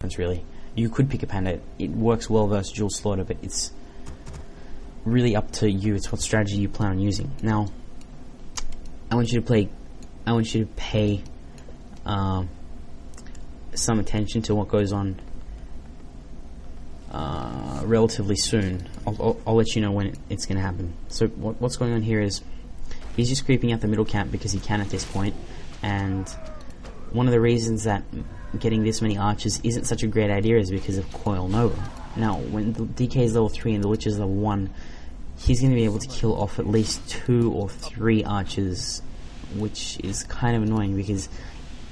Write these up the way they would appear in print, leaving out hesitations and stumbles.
difference really. You could pick a panda. It works well versus dual slaughter, but it's really up to you. It's what strategy you plan on using. Now, I want you to pay some attention to what goes on relatively soon. I'll let you know when it's going to happen. So what's going on here is he's just creeping out the middle camp because he can at this point, and one of the reasons that getting this many archers isn't such a great idea is because of Coil Nova. Now, when the DK is level 3 and the Lich is level 1, he's going to be able to kill off at least 2 or 3 archers, which is kind of annoying because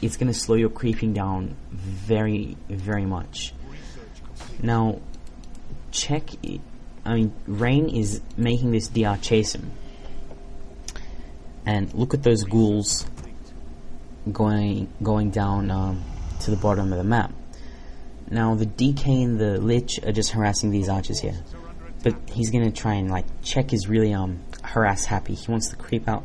it's going to slow your creeping down very, very much. Now, Rain is making this DR chase him. And look at those ghouls going down to the bottom of the map. Now, the DK and the Lich are just harassing these archers here. But he's going to try and, like, Czech is really harass happy. He wants to creep out.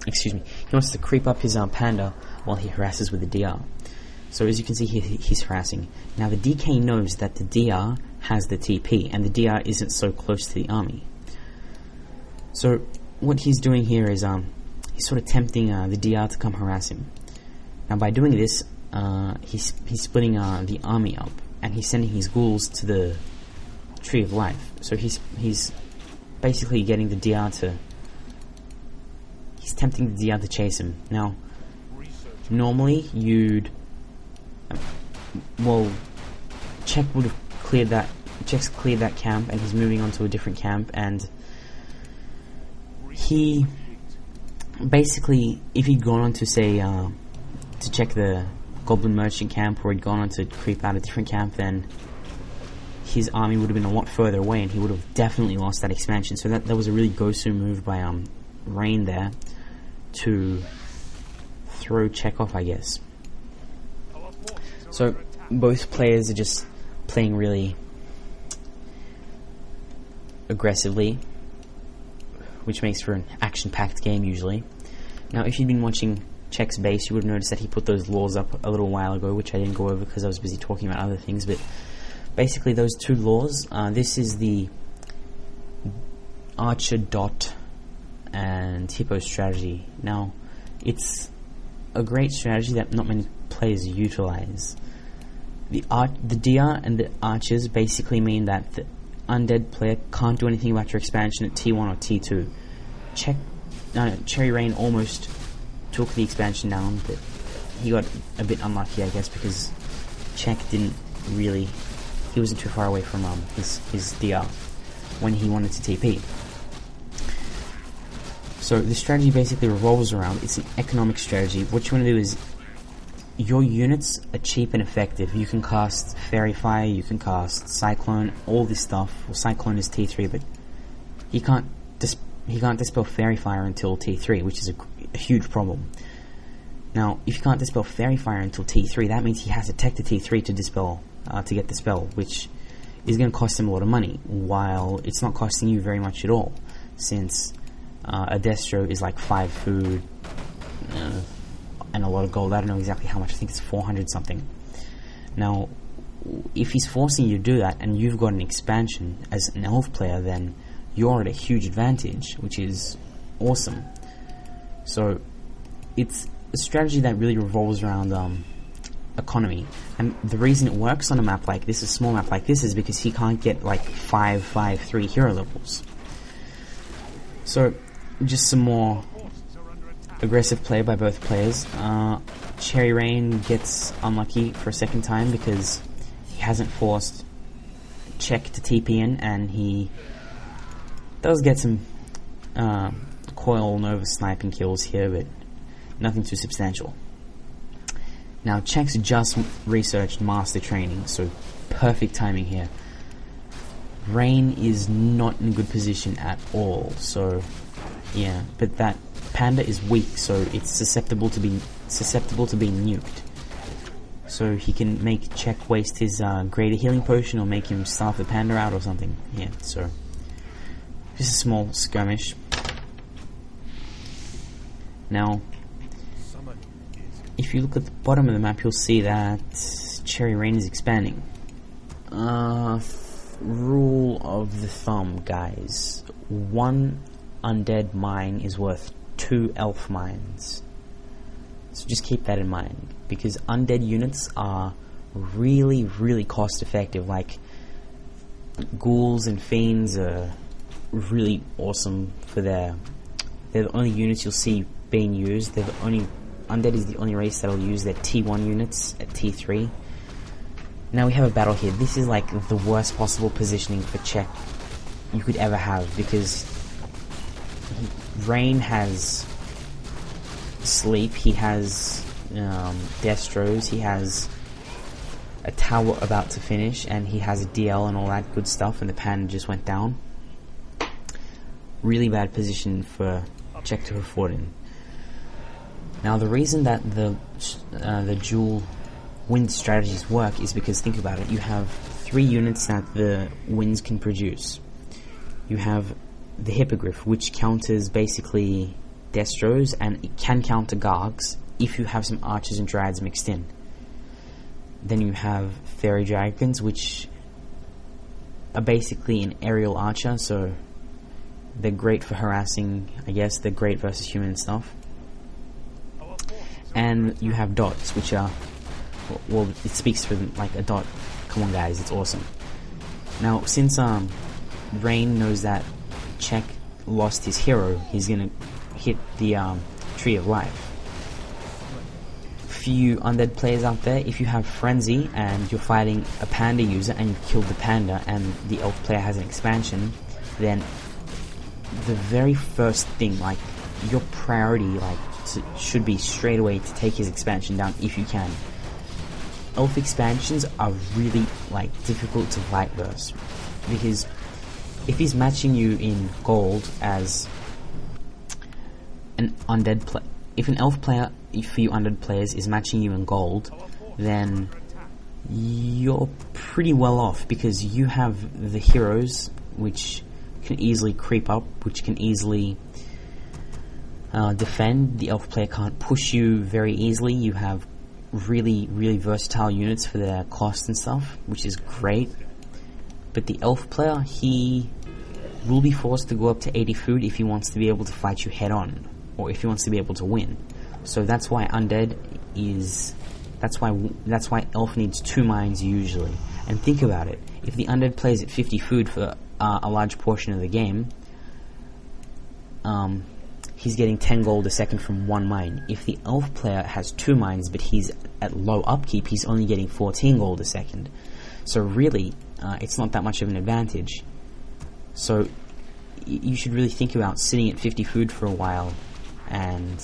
Excuse me. He wants to creep up his panda while he harasses with the DR. So as you can see, he's harassing. Now the DK knows that the DR has the TP, and the DR isn't so close to the army. So what he's doing here is he's sort of tempting the DR to come harass him. Now by doing this, he's splitting the army up, and he's sending his ghouls to the Tree of Life. So he's basically getting the DR to. He's tempting the DR to chase him. Now, normally you'd. Well, Czech would have cleared that. Czech's cleared that camp, and he's moving on to a different camp. And he basically, if he'd gone on to say to check the Goblin Merchant camp, or he'd gone on to creep out a different camp, then his army would have been a lot further away, and he would have definitely lost that expansion. So that was a really go-to move by Rain there to throw Czech off, I guess. So both players are just playing really aggressively, which makes for an action-packed game usually. Now, if you'd been watching Czech's base, you would have noticed that he put those laws up a little while ago, which I didn't go over because I was busy talking about other things. But basically, those 2 laws. This is the Archer Dot and Hippo strategy. Now, it's a great strategy that not many players utilize. The DR and the archers basically mean that the undead player can't do anything about your expansion at T1 or T2. Cherry Rain almost took the expansion down, but he got a bit unlucky, I guess, because Czech didn't really. He wasn't too far away from his DR when he wanted to TP. So the strategy basically revolves around, it's an economic strategy. What you want to do is, your units are cheap and effective. You can cast Fairy Fire, you can cast Cyclone, all this stuff. Well, Cyclone is T3, but he can't dispel Fairy Fire until T3, which is a huge problem. Now, if you can't dispel Fairy Fire until T3, that means he has to tech to T3 to dispel, to get the spell, which is going to cost him a lot of money, while it's not costing you very much at all, since a Destro is like 5 food and a lot of gold. I don't know exactly how much. I think it's 400 something. Now, if he's forcing you to do that, and you've got an expansion as an elf player, then you're at a huge advantage, which is awesome. So, it's a strategy that really revolves around economy. And the reason it works on a map like this, a small map like this, is because he can't get like 5-5-3 hero levels. So, just some more aggressive play by both players. Cherry Rain gets unlucky for a second time because he hasn't forced Czech to TP in, and he does get some Coil Nova sniping kills here, but nothing too substantial. Now, Czech's just researched Master Training, so perfect timing here. Rain is not in a good position at all, so yeah, but that Panda is weak, so it's susceptible to being nuked. So he can make Czech waste his greater healing potion, or make him starve the Panda out or something. Yeah, so just a small skirmish. Now, if you look at the bottom of the map, you'll see that Cherry Rain is expanding. Rule of the thumb, guys. 1 undead mine is worth 2 elf mines. So just keep that in mind, because undead units are really, really cost effective. Like, ghouls and fiends are really awesome for they're the only units you'll see being used. Undead is the only race that'll use their T1 units at T3. Now we have a battle here. This is like the worst possible positioning for Czech you could ever have, because Rain has sleep, he has destros, he has a tower about to finish, and he has a DL and all that good stuff, and the pan just went down. Really bad position for Czech to have fought in. Now the reason that the dual wind strategies work is because, think about it, you have 3 units that the winds can produce. You have the Hippogriff, which counters basically destros, and it can counter Gargs if you have some archers and dryads mixed in. Then you have Fairy Dragons, which are basically an aerial archer, so they're great for harassing, I guess. They're great versus human stuff. And you have dots, which are, well, it speaks for them like a dot. Come on, guys, it's awesome. Now, since Rain knows that Czech lost his hero, he's gonna hit the Tree of Life. For you undead players out there, if you have Frenzy and you're fighting a panda user and you've killed the panda and the elf player has an expansion, then the very first thing, like, your priority, like, should be straight away to take his expansion down if you can. Elf expansions are really, like, difficult to fight versus, because if he's matching you in gold as an undead player, if an elf player for you undead players is matching you in gold, then you're pretty well off, because you have the heroes which can easily creep up, which can easily defend. The elf player can't push you very easily. You have really, really versatile units for their cost and stuff, which is great. But the elf player, he will be forced to go up to 80 food if he wants to be able to fight you head on, or if he wants to be able to win. So that's why undead is, that's why elf needs 2 mines usually. And think about it, if the undead plays at 50 food for a large portion of the game, he's getting 10 gold a second from 1 mine. If the elf player has 2 mines but he's at low upkeep, he's only getting 14 gold a second. So really, it's not that much of an advantage. So you should really think about sitting at 50 food for a while and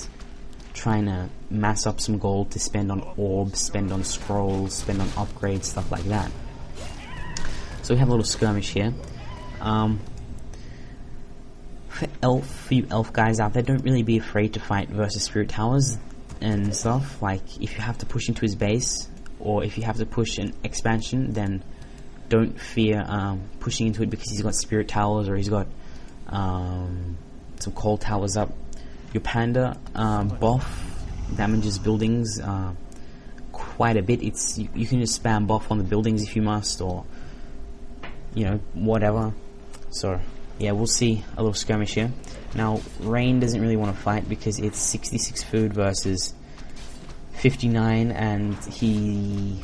trying to mass up some gold to spend on orbs, spend on scrolls, spend on upgrades, stuff like that. So we have a little skirmish here. For you elf guys out there, don't really be afraid to fight versus spirit towers and stuff. Like, if you have to push into his base, or if you have to push an expansion, then don't fear pushing into it, because he's got spirit towers, or he's got some cold towers up. Your panda buff damages buildings quite a bit. You can just spam buff on the buildings if you must, or whatever. So yeah, we'll see a little skirmish here. Now Rain doesn't really want to fight because it's 66 food versus 59, and he